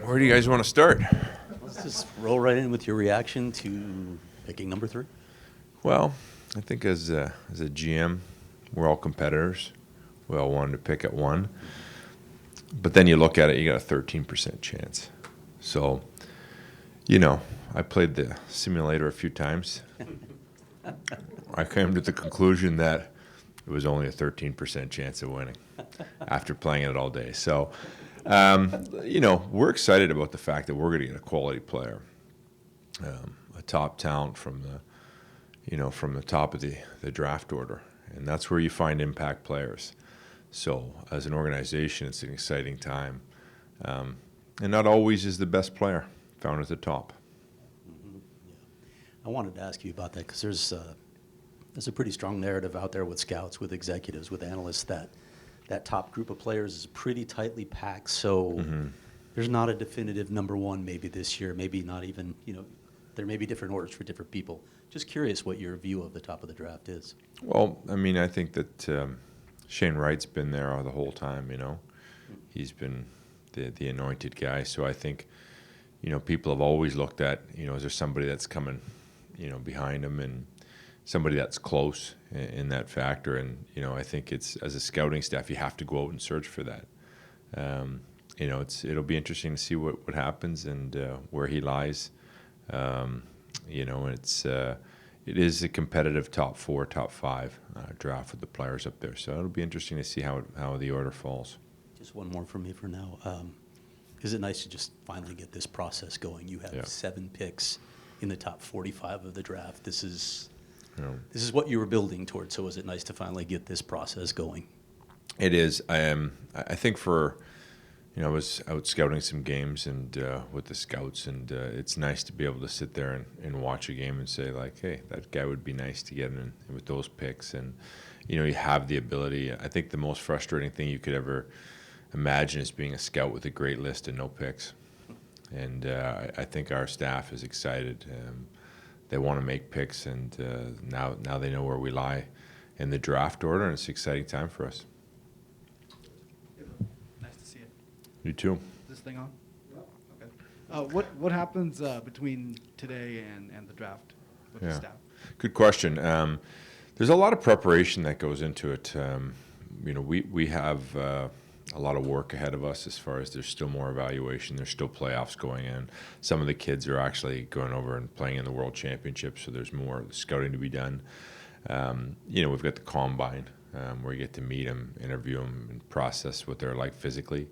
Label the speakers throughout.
Speaker 1: Where do you guys want to start?
Speaker 2: Let's just roll right in with your reaction to picking number 3.
Speaker 1: Well, I think as a GM, we're all competitors. We all wanted to pick at 1. But then you look at it, you got a 13% chance. So, I played the simulator a few times. I came to the conclusion that it was only a 13% chance of winning after playing it all day. So, we're excited about the fact that we're going to get a quality player, a top talent from the top of the draft order, and that's where you find impact players. So, as an organization, it's an exciting time, and not always is the best player found at the top.
Speaker 2: Mm-hmm. Yeah. I wanted to ask you about that because there's a pretty strong narrative out there with scouts, with executives, with analysts that top group of players is pretty tightly packed. So there's not a definitive number 1 maybe this year, maybe not even, there may be different orders for different people. Just curious what your view of the top of the draft is.
Speaker 1: Well, I think that Shane Wright's been there the whole time, He's been the anointed guy. So I think, people have always looked at, is there somebody that's coming, behind him and somebody that's close in that factor. And, I think it's, as a scouting staff, you have to go out and search for that. It'll be interesting to see what happens and where he lies. It is a competitive top 4, top 5 draft with the players up there. So it'll be interesting to see how the order falls.
Speaker 2: Just one more from me for now. Is it nice to just finally get this process going? You have 7 picks in the top 45 of the draft. This is what you were building towards. So is it nice to finally get this process going?
Speaker 1: It is. I think I was out scouting some games and with the scouts, and it's nice to be able to sit there and watch a game and say, like, hey, that guy would be nice to get in with those picks. And, you have the ability. I think the most frustrating thing you could ever imagine is being a scout with a great list and no picks. And I think our staff is excited. They want to make picks, and now they know where we lie in the draft order, and it's an exciting time for us.
Speaker 3: Nice to see it.
Speaker 1: You too.
Speaker 3: Is this thing on? Okay. What happens between today and the draft with the staff?
Speaker 1: Good question. There's a lot of preparation that goes into it. We have a lot of work ahead of us as far as there's still more evaluation. There's still playoffs going in. Some of the kids are actually going over and playing in the World Championship, so there's more scouting to be done. We've got the combine where you get to meet them, interview them, and process what they're like physically,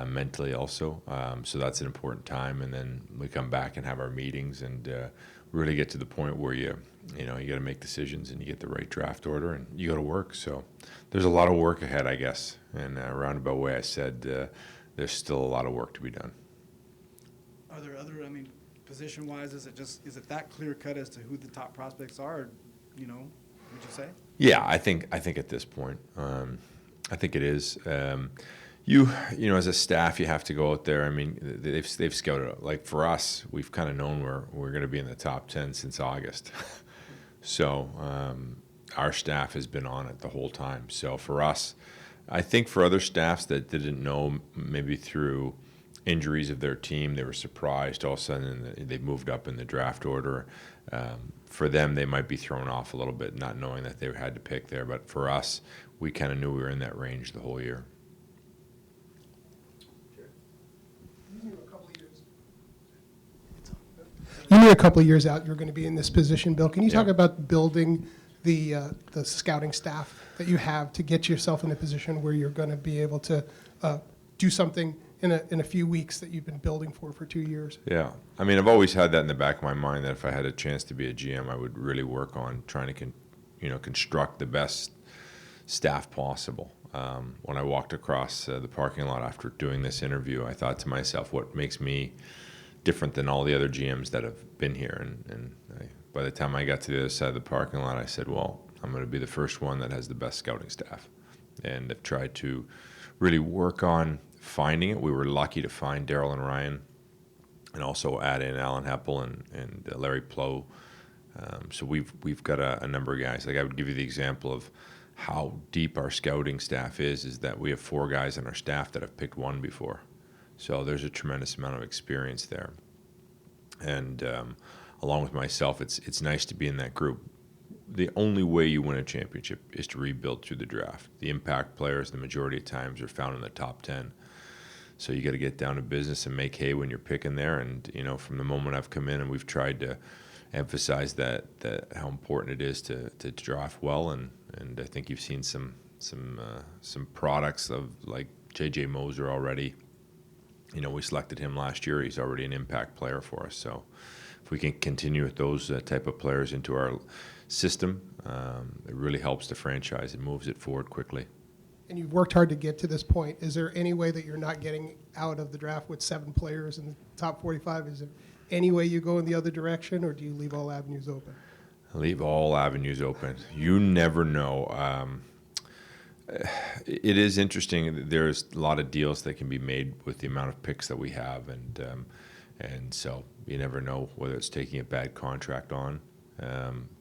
Speaker 1: mentally also. So that's an important time. And then we come back and have our meetings and really get to the point where you got to make decisions and you get the right draft order and you go to work. So there's a lot of work ahead, I guess. And roundabout way, I said there's still a lot of work to be done.
Speaker 3: Are there other? Position-wise, is it that clear cut as to who the top prospects are? Or, would you say?
Speaker 1: Yeah, I think at this point, I think it is. As a staff, you have to go out there. They've scouted it. Like for us, we've kind of known we're going to be in the top 10 since August. So our staff has been on it the whole time. So for us, I think for other staffs that didn't know, maybe through injuries of their team, they were surprised all of a sudden they moved up in the draft order. For them, they might be thrown off a little bit, not knowing that they had to pick there. But for us, we kind of knew we were in that range the whole year.
Speaker 4: You knew a couple of years out you were going to be in this position, Bill. Can you talk about building the scouting staff that you have to get yourself in a position where you're going to be able to do something in a few weeks that you've been building for 2 years?
Speaker 1: Yeah. I've always had that in the back of my mind that if I had a chance to be a GM, I would really work on trying to construct the best staff possible. When I walked across the parking lot after doing this interview, I thought to myself, what makes me different than all the other GMs that have been here? And by the time I got to the other side of the parking lot, I said, well, I'm going to be the first one that has the best scouting staff. And I've tried to really work on finding it. We were lucky to find Daryl and Ryan, and also add in Alan Heppel and Larry Plow. So we've got a number of guys. Like I would give you the example of how deep our scouting staff is that we have 4 guys on our staff that have picked 1 before. So there's a tremendous amount of experience there. And along with myself, it's nice to be in that group. The only way you win a championship is to rebuild through the draft. The impact players, the majority of times, are found in the top 10. So you got to get down to business and make hay when you're picking there. And from the moment I've come in, and we've tried to emphasize that how important it is to draft well. And I think you've seen some products of like J.J. Moser already. We selected him last year. He's already an impact player for us. So if we can continue with those type of players into our system, it really helps the franchise. It moves it forward quickly.
Speaker 4: And you've worked hard to get to this point. Is there any way that you're not getting out of the draft with 7 players in the top 45? Is there any way you go in the other direction, or do you leave all avenues open?
Speaker 1: I leave all avenues open. You never know. It is interesting. There's a lot of deals that can be made with the amount of picks that we have, and so you never know whether it's taking a bad contract on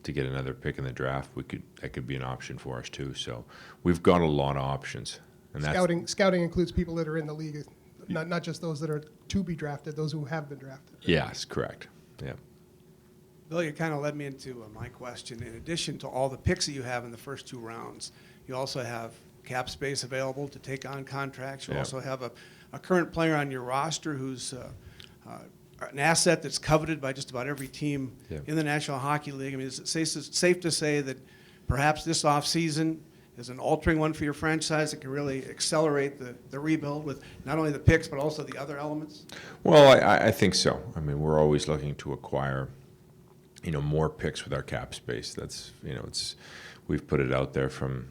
Speaker 1: to get another pick in the draft. That could be an option for us too. So we've got a lot of options. And
Speaker 4: Scouting includes people that are in the league, not just those that are to be drafted, those who have been drafted.
Speaker 1: Yes, correct. Yeah.
Speaker 5: Bill, you kind of led me into my question. In addition to all the picks that you have in the first 2 rounds, you also have cap space available to take on contracts. You also have a current player on your roster who's an asset that's coveted by just about every team in the National Hockey League. I mean, is it safe to say that perhaps this offseason is an altering one for your franchise that can really accelerate the rebuild with not only the picks but also the other elements?
Speaker 1: Well, I think so. I mean, we're always looking to acquire, more picks with our cap space. That's, we've put it out there from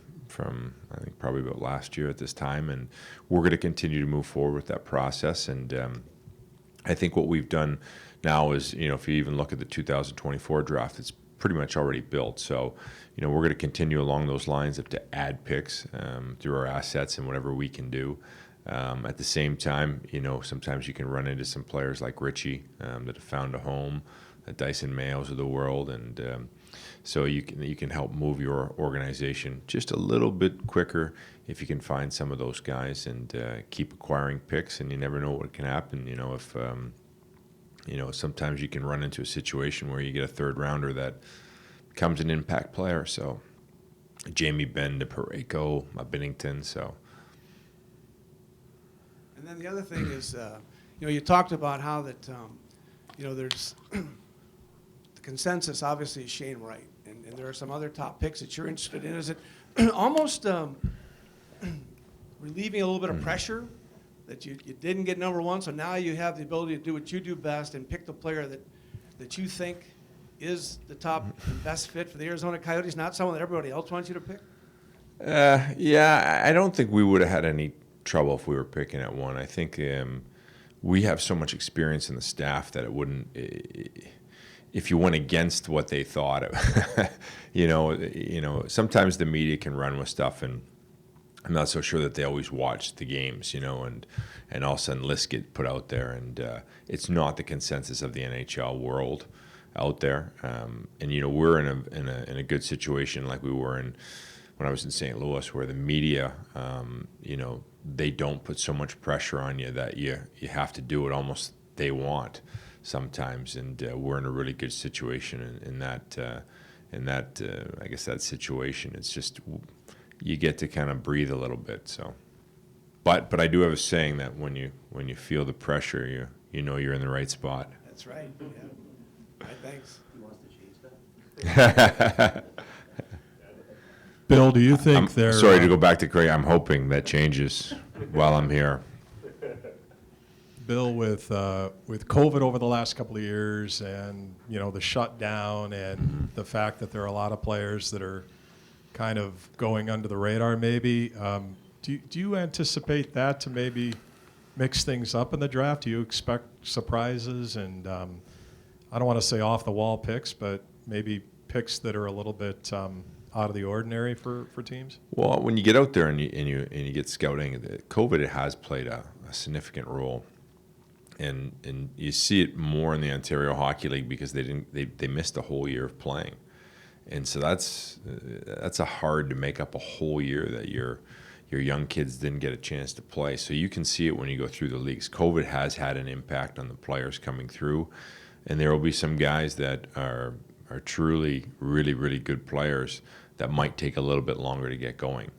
Speaker 1: I think probably about last year at this time, and we're going to continue to move forward with that process. And I think what we've done now is, if you even look at the 2024 draft, it's pretty much already built. So, we're going to continue along those lines of to add picks through our assets and whatever we can do. At the same time, sometimes you can run into some players like Richie that have found a home, the Dyson Mayos of the world, and so you can help move your organization just a little bit quicker if you can find some of those guys and keep acquiring picks. And you never know what can happen. If sometimes you can run into a situation where you get a 3rd rounder that becomes an impact player. So Jamie Benn to Parayko, Binnington. So.
Speaker 5: And then the other thing is, you talked about how that, there's the consensus obviously is Shane Wright, and there are some other top picks that you're interested in. Is it almost relieving a little bit of pressure that you didn't get number 1, so now you have the ability to do what you do best and pick the player that you think is the top and best fit for the Arizona Coyotes, not someone that everybody else wants you to pick?
Speaker 1: Yeah, I don't think we would have had any trouble if we were picking at 1. I think we have so much experience in the staff that it wouldn't. If you went against what they thought, sometimes the media can run with stuff, and I'm not so sure that they always watch the games, and all of a sudden lists get put out there, and it's not the consensus of the NHL world out there. And we're in a good situation like we were in when I was in St. Louis, where the media, they don't put so much pressure on you that you have to do what almost they want sometimes, and we're in a really good situation in that I guess that situation. It's just you get to kind of breathe a little bit. So, but I do have a saying that when you feel the pressure, you're in the right spot.
Speaker 5: That's right. Yeah. All right, thanks.
Speaker 2: He wants to change that.
Speaker 6: Bill, do you think they're...
Speaker 1: Sorry to go back to Craig. I'm hoping that changes while I'm here.
Speaker 6: Bill, with COVID over the last couple of years and, the shutdown and the fact that there are a lot of players that are kind of going under the radar maybe, do you anticipate that to maybe mix things up in the draft? Do you expect surprises and, I don't want to say off-the-wall picks, but maybe picks that are a little bit out of the ordinary for teams?
Speaker 1: Well, when you get out there and you get scouting, COVID has played a significant role. And you see it more in the Ontario Hockey League because they missed a whole year of playing, and so that's a hard to make up a whole year that you your young kids didn't get a chance to play. So you can see it when you go through the leagues. COVID has had an impact on the players coming through, and there will be some guys that are truly really, really good players that might take a little bit longer to get going.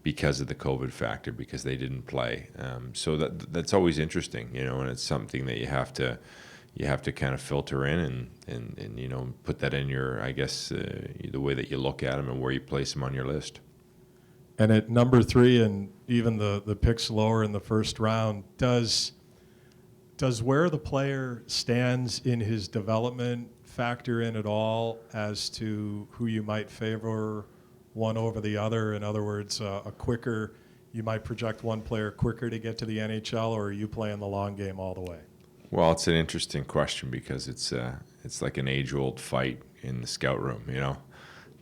Speaker 1: Because of the COVID factor, because they didn't play. So that's always interesting, and it's something that you have to kind of filter in and put that in your, I guess, the way that you look at them and where you place them on your list.
Speaker 6: And at number 3, and even the picks lower in the first round, does where the player stands in his development factor in at all as to who you might favor one over the other? In other words, you might project one player quicker to get to the NHL, or are you playing the long game all the way?
Speaker 1: Well, it's an interesting question because it's like an age-old fight in the scout room.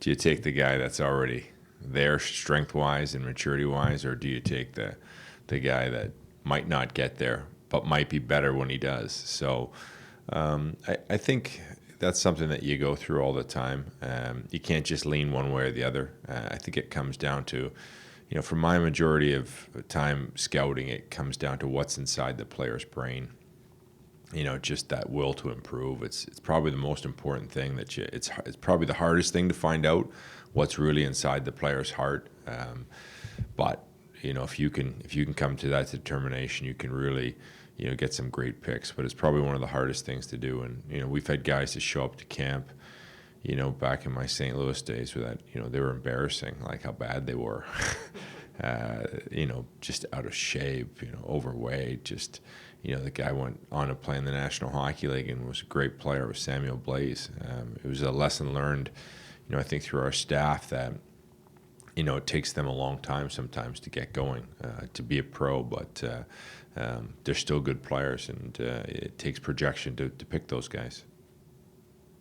Speaker 1: Do you take the guy that's already there strength-wise and maturity-wise, or do you take the guy that might not get there but might be better when he does? So I think that's something that you go through all the time. You can't just lean one way or the other. I think it comes down to, for my majority of time scouting, it comes down to what's inside the player's brain. Just that will to improve. It's probably the most important thing it's probably the hardest thing to find out what's really inside the player's heart. But if you can come to that determination, you can really get some great picks. But it's probably one of the hardest things to do. And we've had guys that show up to camp, back in my St. Louis days, where that they were embarrassing, like how bad they were. Just out of shape, overweight, just. The guy went on to play in the National Hockey League and was a great player with Samuel Blaze. It was a lesson learned, I think, through our staff that, it takes them a long time sometimes to get going, to be a pro, but they're still good players, and it takes projection to pick those guys.